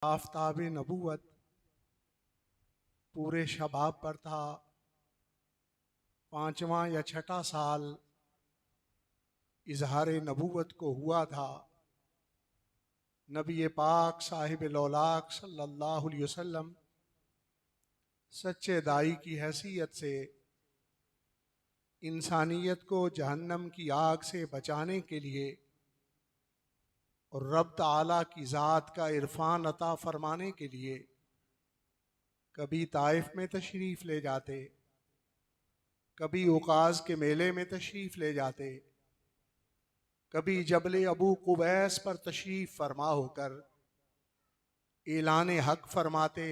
आफ़ताब नबूवत पूरे शबाब पर था। 5वां या 6ठा साल इजहार नबूवत को हुआ था। नबी पाक साहिब लौलाक सल्लल्लाहु अलैहि वसल्लम सच्चे दाई की हैसियत से इंसानियत को जहन्नम की आग से बचाने के लिए और रब ताला की ज़ात का इरफान अता फरमाने के लिए कभी ताइफ में तशरीफ़ ले जाते, कभी उकाज़ के मेले में तशरीफ़ ले जाते, कभी जबल अबू कुबैस पर तशरीफ़ फरमा होकर ऐलान हक फरमाते,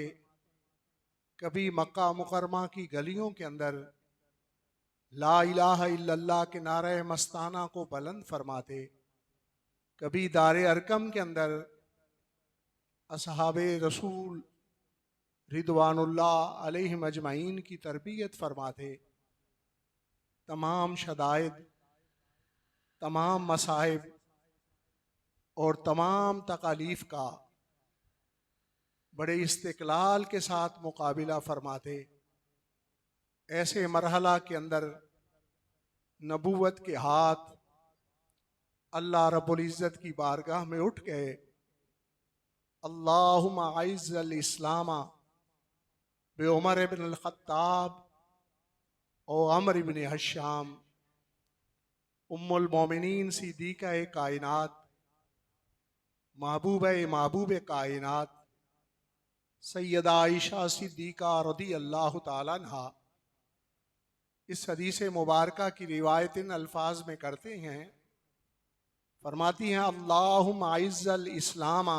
कभी मक्का मुकरमा की गलियों के अंदर ला इलाहा इल्लल्लाह के नारे मस्ताना को बुलंद फरमाते, कभी दारे अरकम के अंदर असहाबे रसूल रिदवानुल्लाह अलैहिम अजमईन की तरबियत फरमाते। तमाम शदाइद, तमाम मसाइब और तमाम तकालीफ का बड़े इस्तिक़लाल के साथ मुकाबिला फरमाते। ऐसे मरहला के अंदर नबूवत के हाथ अल्लाह रब्बुल इज़्ज़त की बारगाह में उठ गए। अल्लाहुम्मा अइज़्ज़ल इस्लामा बे उमर इब्न अल ख़त्ताब और अमर इब्न हश्शाम उम्मुल मोमिनीन सिद्दीक़ा ए कायनात महबूब कायनात सैयदा आयशा सिद्दीक़ा रज़ी अल्लाह ताला अन्हा इस हदीस मुबारका की रिवायत इन अल्फाज में करते हैं, फरमाती हैं अल्लाहुम्मा अइज़्ज़ल इस्लामा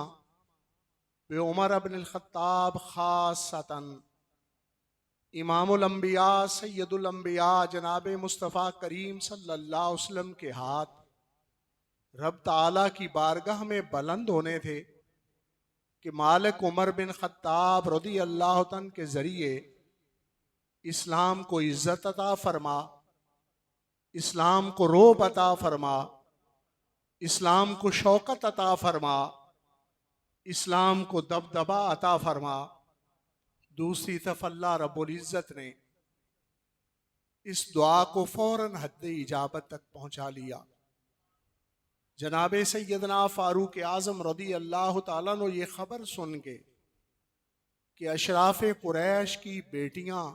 बे उमर इब्न अल ख़त्ताब ख़ासतन इमामुल अंबिया सैयदुल अंबिया जनाब मुस्तफ़ा करीम सल्लल्लाहु अलैहि वसल्लम के हाथ रब ताला की बारगाह में बुलंद होने थे कि मालिक उमर बिन ख़त्ताब रज़ी अल्लाह तन के ज़रिए इस्लाम को इज़्ज़त अता फरमा, इस्लाम को रोब अता फरमा, इस्लाम को शौकत अता फरमा, इस्लाम को दबदबा अता फरमा। दूसरी तरफ अल्लाह रब्बुल इज़्ज़त ने इस दुआ को फौरन हद इजाबत तक पहुँचा लिया। जनाब सैयदना फ़ारूक आज़म रज़ी अल्लाह ताला अन्हु ये ख़बर सुन के कि अशराफ कुरैश की बेटियाँ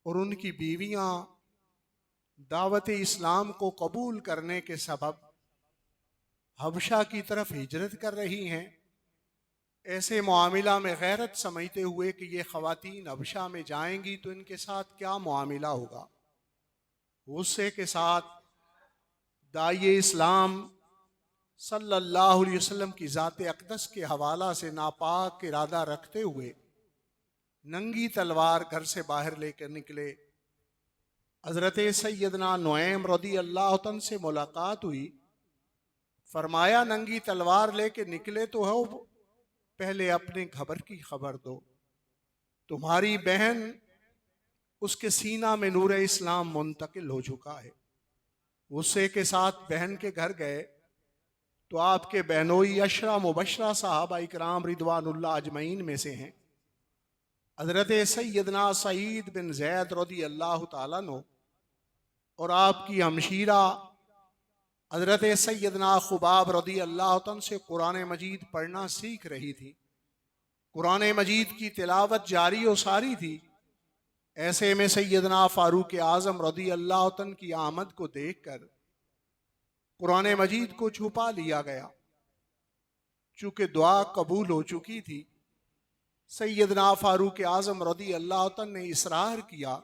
और उनकी बीवियाँ दावत इस्लाम को कबूल करने के सबब हबशा की तरफ हिजरत कर रही हैं, ऐसे मामला में गैरत समझते हुए कि ये ख़वातीन हबशा में जाएंगी तो इनके साथ क्या मामला होगा, गुस्से के साथ दाई इस्लाम सल्लल्लाहु अलैहि वसल्लम की ज़ात अक़दस के हवाला से नापाक इरादा रखते हुए नंगी तलवार घर से बाहर लेकर निकले। हज़रत सैयदना नुऐम रज़ी अल्लाह तन से मुलाकात हुई। फरमाया नंगी तलवार लेके निकले तो हो, पहले अपने खबर की खबर दो, तुम्हारी बहन उसके सीना में नूर इस्लाम मुंतकिल हो चुका है। गुस्से के साथ बहन के घर गए तो आपके बहनोई अशरा मुबशरा साहबा इकराम रिदवानुल्लाह अजमईन में से हैं हज़रत सैयदना सईद बिन ज़ैद रज़ी अल्लाह ताला अन्हु और आपकी हमशीरा हज़रत सैयदना खुबाब रज़ी अल्लाह तआला से कुरान मजीद पढ़ना सीख रही थी। कुरान मजीद की तिलावत जारी और सारी थी। ऐसे में सैयदना फ़ारूक आज़म रज़ी अल्लाह तआला की आमद को देख कर कुरान मजीद को छुपा लिया गया। चूँकि दुआ कबूल हो चुकी थी, सैयदना फ़ारूक आज़म रज़ी अल्लाह तआला ने इसरार किया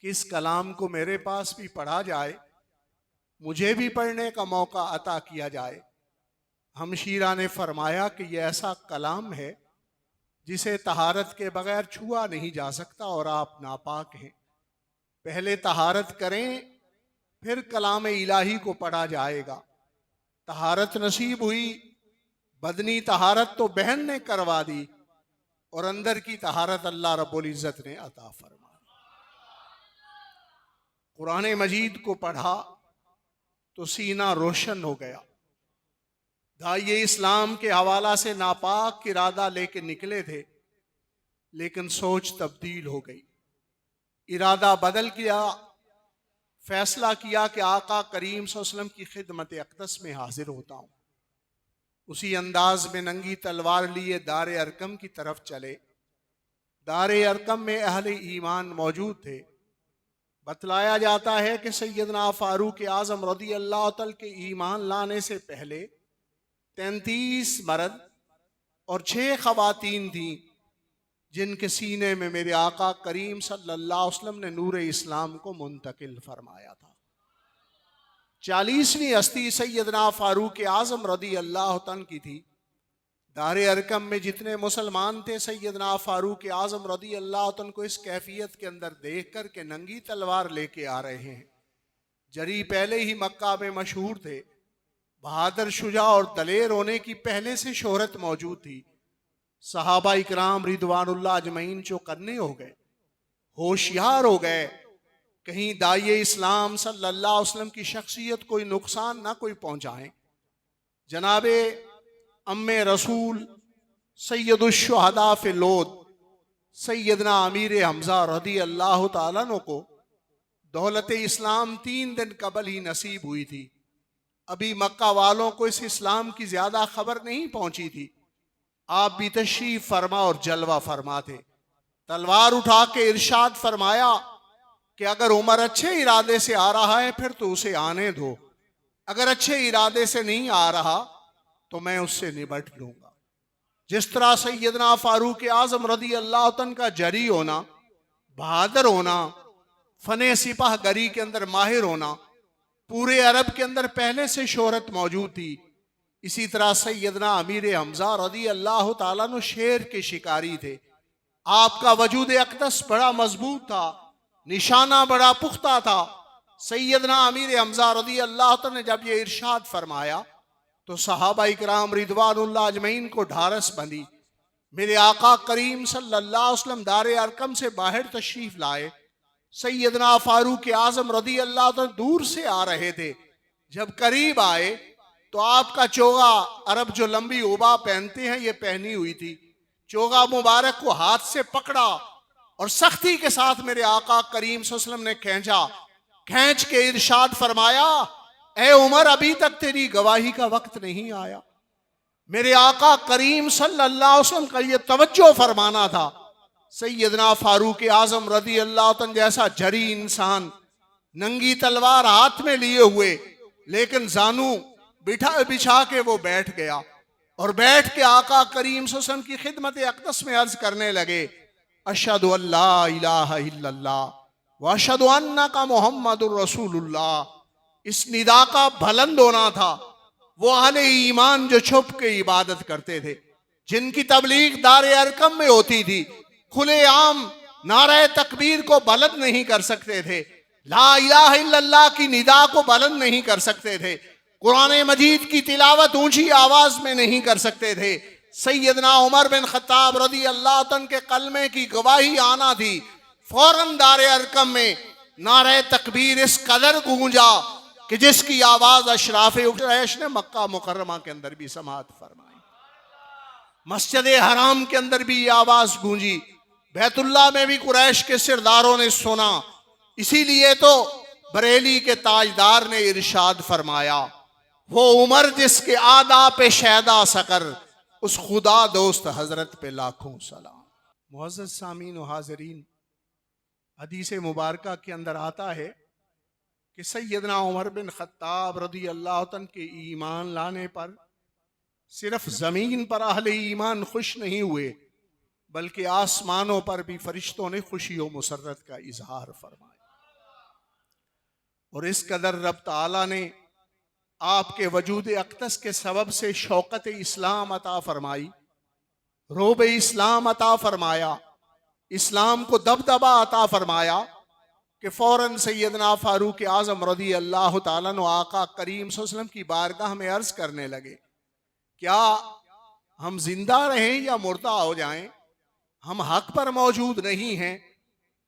कि इस कलाम को मेरे पास भी पढ़ा जाए, मुझे भी पढ़ने का मौका अता किया जाए। हमशीरा ने फरमाया कि यह ऐसा कलाम है जिसे तहारत के बगैर छुआ नहीं जा सकता और आप नापाक हैं। पहले तहारत करें, फिर कलाम इलाही को पढ़ा जाएगा। तहारत नसीब हुई, बदनी तहारत तो बहन ने करवा दी और अंदर की तहारत अल्लाह रब्बुल इज़्ज़त ने अता फरमा। कुरान मजीद को पढ़ा तो सीना रोशन हो गया। दाइए इस्लाम के हवाला से नापाक इरादा लेके निकले थे, लेकिन सोच तब्दील हो गई। इरादा बदल किया, फैसला किया कि आका करीम सल्लल्लाहु अलैहि वसल्लम की खिदमत अक़दस में हाजिर होता हूँ। उसी अंदाज में नंगी तलवार लिए दारे अरकम की तरफ चले। दारे अरकम में अहले ईमान मौजूद थे। बतलाया जाता है कि सैयदना फारूक आज़म रदी अल्लाह तआला के ईमान लाने से पहले 33 मर्द और 6 खवातीन थी, जिनके सीने में मेरे आका करीम सल्लल्लाहु अलैहि वसल्लम ने नूर इस्लाम को मुंतकिल फरमाया था। 40वीं हस्ती सैयदना फारूक आज़म रदी अल्लाह तआला की थी। दारे अरकम में जितने मुसलमान थे, सैयदना फारूक आज़म रदी अल्लाह तआला को इस कैफियत के अंदर देख कर के नंगी तलवार लेके आ रहे हैं। जरी पहले ही मक्का में मशहूर थे, बहादुर, शुजा और दलेर होने की पहले से शोहरत मौजूद थी। सहाबा इकराम रिदवानुल्लाह अजमईन चौकन्ने हो गए, होशियार हो गए, कहीं दाइए इस्लाम सल्लल्लाहु अलैहि वसल्लम की शख्सियत कोई नुकसान ना कोई पहुंचाएं। जनाबे अम्मे रसूल सैयदुश्शुहदा फिलोद सैयदना अमीर हमजा रदी अल्लाह तआला अन्हु को दौलत इस्लाम 3 दिन कबल ही नसीब हुई थी। अभी मक्का वालों को इस इस्लाम की ज्यादा खबर नहीं पहुंची थी। आप भी तशरीफ फरमा और जलवा फरमा थे। तलवार उठा के इरशाद फरमाया कि अगर उमर अच्छे इरादे से आ रहा है फिर तो उसे आने दो, अगर अच्छे इरादे से नहीं आ रहा तो मैं उससे निपट लूंगा। जिस तरह सैयदना फारूक आज़म रदी अल्लाह तआला का जरी होना, बहादुर होना, फने सिपाह गरी के अंदर माहिर होना पूरे अरब के अंदर पहले से शोहरत मौजूद थी, इसी तरह सैयदना अमीर हमजा रदी अल्लाह तआला अन्हु शेर के शिकारी थे। आपका वजूद अक़दस बड़ा मजबूत था, निशाना बड़ा पुख्ता था। सैयदना अमीर हमजा रदी अल्लाह तआला ने जब ये इरशाद फरमाया तो सहाबा इकराम रिदवानुल्लाह अजमईन को ढारस बंधी। मेरे आका करीम सल्लल्लाहु अलैहि वसल्लम दारे अरकम से बाहर तशरीफ लाए। सैयदना फारूक आज़म रदी अल्लाह तआला दूर से आ रहे थे। जब करीब आए तो आपका चोगा, अरब जो लंबी उबा पहनते हैं, ये पहनी हुई थी। चोगा मुबारक को हाथ से पकड़ा और सख्ती के साथ मेरे आका करीम सल्लल्लाहु अलैहि वसल्लम ने खींचा। खींच के इरशाद फरमाया, ए उमर, अभी तक तेरी गवाही का वक्त नहीं आया। मेरे आका करीम सल्लल्लाहु अलैहि वसल्लम का ये तवज्जो फरमाना था। सैयदना फारूक आज़म रदी अल्लाह तआला जैसा जरी इंसान नंगी तलवार हाथ में लिए हुए, लेकिन जानू बिछा के वो बैठ गया और बैठ के आका करीम सल्लल्लाहु अलैहि वसल्लम की खिदमत अक़दस में अर्ज करने लगे, अशहदु अल्ला इलाहा इल्लल्लाह व अशहदु अन्नका मुहम्मदुर रसूलुल्लाह। इस निदा का बुलंद होना था। वो अहले ईमान जो छुप के इबादत करते थे, जिनकी तबलीग दारे अरकम में होती थी, खुले आम नारे तकबीर को बुलंद नहीं कर सकते थे, ला इलाहा इल्लल्लाह की निदा को बुलंद नहीं कर सकते थे, कुरान मजीद की तिलावत ऊंची आवाज में नहीं कर सकते थे। सैयदना उमर बिन खत्ताब रदी अल्लाह तआला के कलमे की गवाही आना थी। फौरन दारे अरकम में नारे तकबीर इस कदर गूंजा कि जिसकी आवाज अशराफ कुरैश ने मक्का मुकर्रमा के अंदर भी समाअत फरमाई। मस्जिद हराम के अंदर भी ये आवाज गूंजी, बैतुल्लाह में भी कुरैश के सिरदारों ने सुना। इसीलिए तो बरेली के ताजदार ने इरशाद फरमाया, वो उमर जिसके आदा पे शैदा सकर, उस खुदा दोस्त हजरत पे लाखों सलाम। मुअज़्ज़ज़ सामीन व हाज़रीन, हदीस मुबारका के अंदर आता है कि सैयदना उमर बिन खत्ताब रदी अल्लाह तआला के ईमान लाने पर सिर्फ जमीन पर अहले ईमान खुश नहीं हुए, बल्कि आसमानों पर भी फरिश्तों ने खुशी और मुसर्रत का इजहार फरमाया। और इस कदर रब ताला ने आपके वजूद अक़दस के सबब से शौकत इस्लाम अता फरमाई, रोब इस्लाम अता फरमाया, इस्लाम को दबदबा अता फरमाया कि फौरन सैयदना फारूक आज़म रदी अल्लाह तआला अन्हु आका करीम सल्लल्लाहु अलैहि वसल्लम की बारगाह में अर्ज करने लगे, क्या हम जिंदा रहें या मुर्दा हो जाएं, हम हक पर मौजूद नहीं हैं।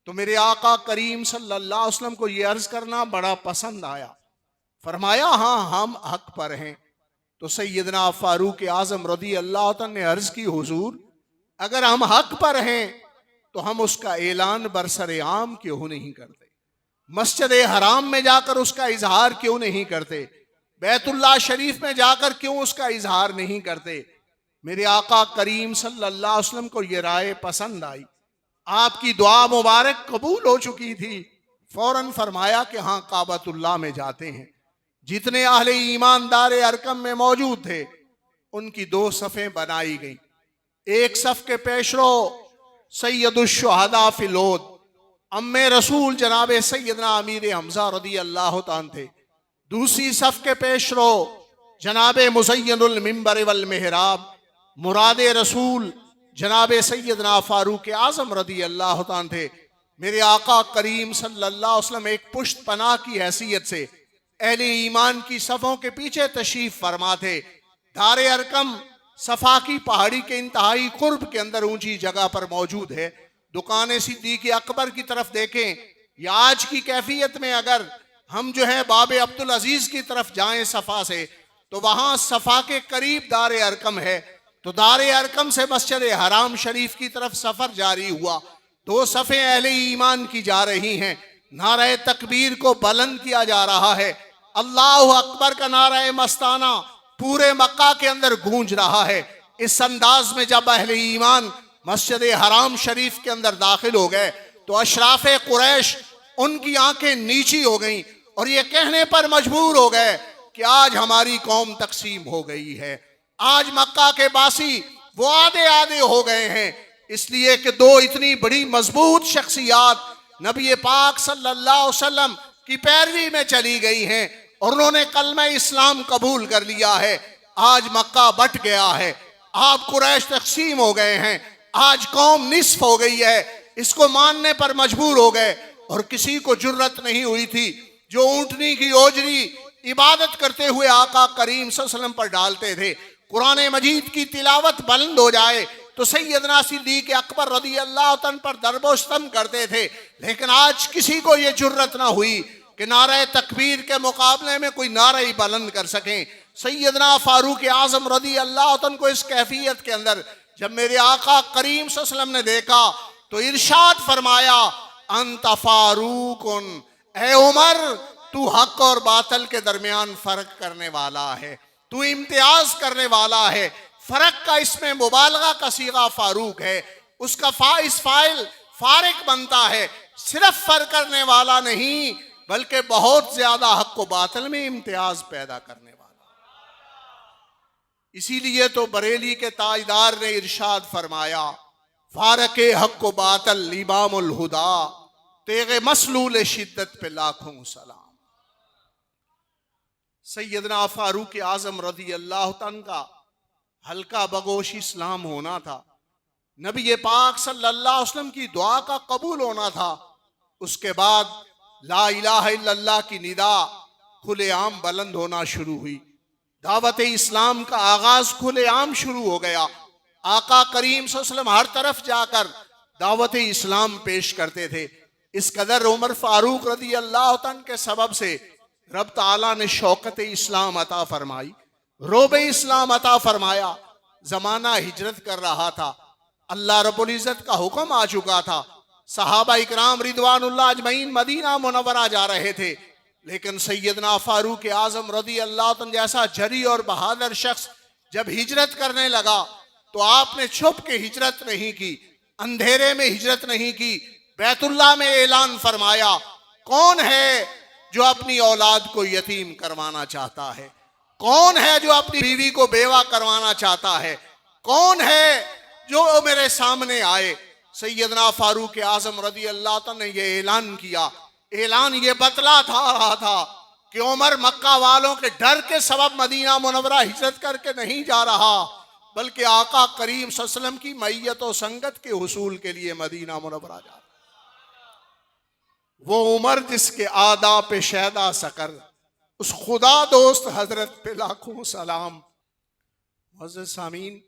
तो मेरे आका करीम सल्लल्लाहु अलैहि वसल्लम को यह अर्ज करना बड़ा पसंद आया। फरमाया, हाँ हम हक पर हैं। तो सैयदना फारूक आजम रदी अल्लाह तआला ने अर्ज की, हुजूर अगर हम हक पर हैं तो हम उसका ऐलान बरसरे आम क्यों नहीं करते, मस्जिद हराम में जाकर उसका इजहार क्यों नहीं करते, बैतुल्लाह शरीफ में जाकर क्यों उसका इजहार नहीं करते। मेरे आका करीम सल्लल्लाहु अलैहि वसल्लम को ये राय पसंद आई, आपकी दुआ मुबारक कबूल हो चुकी थी। फौरन फरमाया कि हाँ, काबतुल्लाह में जाते हैं। जितने अहले ईमानदार अरकम में मौजूद थे उनकी दो सफ़ें बनाई गई। एक सफ़ के पेशरो सैयदुश्शुहदा फिलोद अम्मे रसूल जनाब सैयदना अमीर हमजा रदी अल्लाह तान थे। दूसरी सफ़ के पेशरो जनाब मुज़य्यनुल मिंबर वल मेहराब मुराद रसूल जनाब सैयदना फारूक आजम रदी अल्लाह तान थे। मेरे आका करीम सल्लल्लाहु अलैहि वसल्लम एक पुश्त पनाह की हैसियत से अहले ईमान की सफ़ों के पीछे तशरीफ फरमा थे। दारे अरकम सफ़ा की पहाड़ी के इंतहाई कुर्ब के अंदर ऊंची जगह पर मौजूद है। दुकान सिद्दीक़ अकबर की तरफ देखें या आज की कैफियत में अगर हम जो है बाब अब्दुल अजीज की तरफ जाएं सफ़ा से, तो वहाँ सफ़ा के करीब दारे अरकम है। तो दारे अरकम से मस्जिद हराम शरीफ की तरफ सफ़र जारी हुआ। दो सफ़े अहले ईमान की जा रही हैं, नारे तकबीर को बुलंद किया जा रहा है, अल्लाह अकबर का नारा मस्ताना पूरे मक्का के अंदर गूंज रहा है। इस अंदाज में जब अहले ईमान मस्जिद हराम शरीफ के अंदर दाखिल हो गए तो अशराफ कुरैश उनकी आंखें नीची हो गईं और ये कहने पर मजबूर हो गए कि आज हमारी कौम तकसीम हो गई है, आज मक्का के बासी वो आधे आधे हो गए हैं। इसलिए कि दो इतनी बड़ी मजबूत शख्सियात नबी पाक सल्लल्लाहु अलैहि वसल्लम की पैरवी में चली गई हैं और उन्होंने कलमा इस्लाम कबूल कर लिया है। आज मक्का बट गया है, आप कुरैश तकसीम हो गए हैं, आज कौम निस्फ हो गई है। इसको मानने पर मजबूर हो गए और किसी को जुर्रत नहीं हुई थी जो ऊंटनी की ओजरी इबादत करते हुए आका करीम सल्लल्लाहु अलैहि वसल्लम पर डालते थे। कुरान मजीद की तिलावत बुलंद हो जाए तो सैयदना सिद्दीक़ अकबर रदी अल्लाह तआला पर दरबोस्तम करते थे, लेकिन आज किसी को ये जुर्रत ना हुई कि नारा तकबीर के मुकाबले में कोई नारा ही बुलंद कर सकें। सैयदना फारूक आजम रदी अल्लाह तआला को इस कैफियत के अंदर जब मेरे आका करीम सल्लल्लाहु अलैहि वसल्लम ने देखा तो इरशाद फरमाया, अंत फारूकुन, ए उमर तू हक और बातल के दरमियान फर्क करने वाला है, तू इम्तियाज करने वाला है। फर्क का इसमें मुबालगा का सीगा फारूक है, उसका इस फाइल फारिक बनता है, सिर्फ फर्क करने वाला नहीं बल्कि बहुत ज्यादा हक को बातल में इम्तियाज पैदा करने वाला। इसीलिए तो बरेली के ताजदार ने इरशाद फरमाया, फारक हक को बातल इमामुल हुदा, तेगे मसलूल शिद्दत पे लाखों सलाम। सैयदना फारूक आजम रदी अल्लाह तआला का हल्का बगोश इस्लाम होना था, नबी पाक सल्लल्लाहु अलैहि वसल्लम की दुआ का कबूल होना था। उसके बाद ला इलाहा इल्लल्लाह की निदा खुलेआम बुलंद होना शुरू हुई, दावत इस्लाम का आगाज खुलेआम शुरू हो गया। आका करीम सल्लल्लाहु अलैहि वसल्लम हर तरफ जाकर दावत इस्लाम पेश करते थे। इस कदर उमर फारूक रदी अल्लाह तआला के सबब से रब ताला ने शौकत इस्लाम अता फरमाई, रोब इस्लाम अता फरमाया। जमाना हिजरत कर रहा था, अल्लाह रब्बुल इज्जत का हुक्म आ चुका था, सहाबा इकराम रिदवानुल्लाह अजमईन मदीना मुनव्वरा जा रहे थे, लेकिन सैयदना फारूक आजम रदी अल्लाह तआला जैसा जरी और बहादुर शख्स जब हिजरत करने लगा तो आपने छुप के हिजरत नहीं की, अंधेरे में हिजरत नहीं की, बैतुल्लाह में ऐलान फरमाया, कौन है जो अपनी औलाद को यतीम करवाना चाहता है, कौन है जो अपनी बीवी को बेवा करवाना चाहता है, कौन है जो मेरे सामने आए। सैयदना फारूक आजम रदी अल्लाह तआला ने यह ऐलान किया। ऐलान ये बतला रहा था कि उमर मक्का वालों के डर के सबब मदीना मुनव्वरा हिजरत करके नहीं जा रहा, बल्कि आका करीम सल्लल्लाहु अलैहि वसल्लम की मैयत और संगत के हुसूल के लिए मदीना मुनव्वरा जा रहा। वो उमर जिसके आदा पे शहदा सकर, उस खुदा दोस्त हजरत पे लाखों सलाम। मुअज़्ज़िज़ सामीन,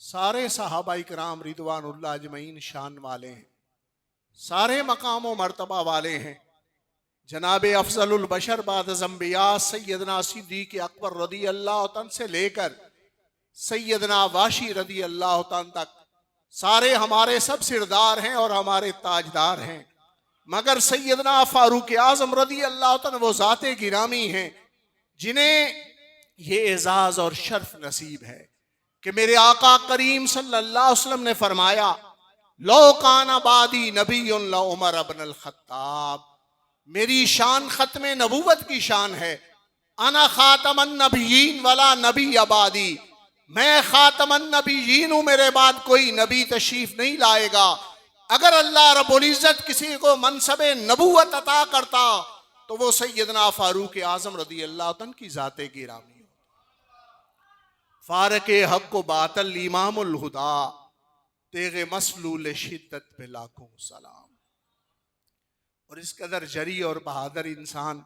सारे सहाबा इकराम रिदवानुल्लाह अजमईन शान वाले हैं, सारे मकाम व मर्तबा वाले हैं, जनाब अफजलुल बशर बाद ज़ंबिया सैयदना सिद्दीक़ अकबर रदी अल्लाह तआला से लेकर सैयदना वाशी रदी अल्लाह तआला तक सारे हमारे सब सिरदार हैं और हमारे ताजदार हैं, मगर सैयदना फारूक आज़म रदी अल्लाह तआला वो ज़ाते गिरामी हैं जिन्हें ये एजाज और शर्फ नसीब है कि मेरे आका करीम सल्लल्लाहु अलैहि वसल्लम ने फरमाया, लो काना बादी नबीयुन ला उमर इब्न अल खत्ताब, मेरी शान खत्मे नबूवत की शान है। अना खातमन नबीयीन वला नबी आबादी, मैं खातमन नबीयीन हूं, मेरे बाद कोई नबी तशरीफ नहीं लाएगा। अगर अल्लाह रब्बुल इज्जत किसी को मनसबे नबूवत अता करता तो वो सैयदना फारूक आज़म रदी अल्लाह तआला की ज़ाते गिरामी। फारके हक को बातल इमामुल हुदा, तेगे मसलूल शिद्दत पे लाखों सलाम। और इस कदर जरी और बहादुर इंसान,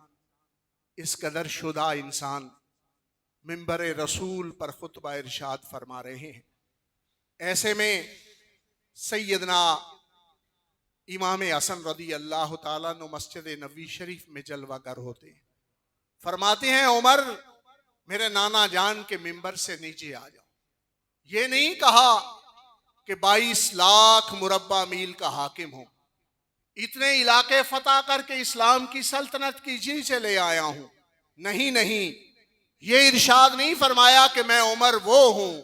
इस कदर शुदा इंसान मिंबर रसूल पर खुतबा इरशाद फरमा रहे हैं। ऐसे में सैयदना इमाम हसन रदी अल्लाह ताला नु मस्जिद नबी शरीफ में जलवागर होते हैं। फरमाते हैं, उमर मेरे नाना जान के मिंबर से नीचे आ जाओ। ये नहीं कहा कि 22 लाख मुरब्बा मील का हाकिम हूं, इतने इलाके फतह करके इस्लाम की सल्तनत की जी से ले आया हूं। नहीं नहीं, ये इरशाद नहीं फरमाया कि मैं उमर वो हूं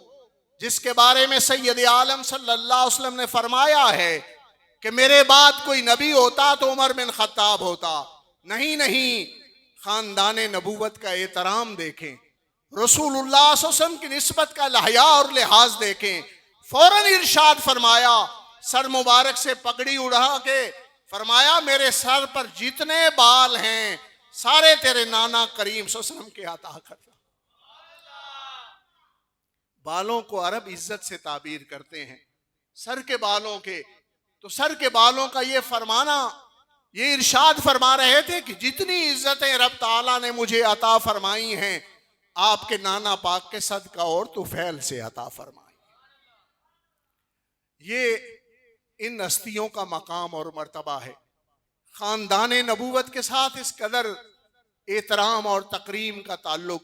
जिसके बारे में सैयद आलम सल्लल्लाहु अलैहि वसल्लम ने फरमाया है कि मेरे बाद कोई नबी होता तो उमर बिन खत्ताब होता। नहीं नहीं, खानदान नबूवत का एहतराम देखें, रसूलुल्लाह सल्लल्लाहु अलैहि वसल्लम की निस्बत का लहया और लिहाज देखें। फौरन इरशाद फरमाया, सर मुबारक से पगड़ी उड़ा के फरमाया, मेरे सर पर जितने बाल हैं सारे तेरे नाना करीम सल्लल्लाहु अलैहि वसल्लम के अता करता। बालों को अरब इज्जत से ताबीर करते हैं, सर के बालों के, तो सर के बालों का ये फरमाना, ये इरशाद फरमा रहे थे कि जितनी इज्जतें रब ताला ने मुझे अता फरमाई हैं आपके नाना पाक के सदका और तुफैल से अता फरमाई। ये इन हस्तियों का मकाम और मर्तबा है। खानदान नबूवत के साथ इस कदर एहतराम और तकरीम का ताल्लुक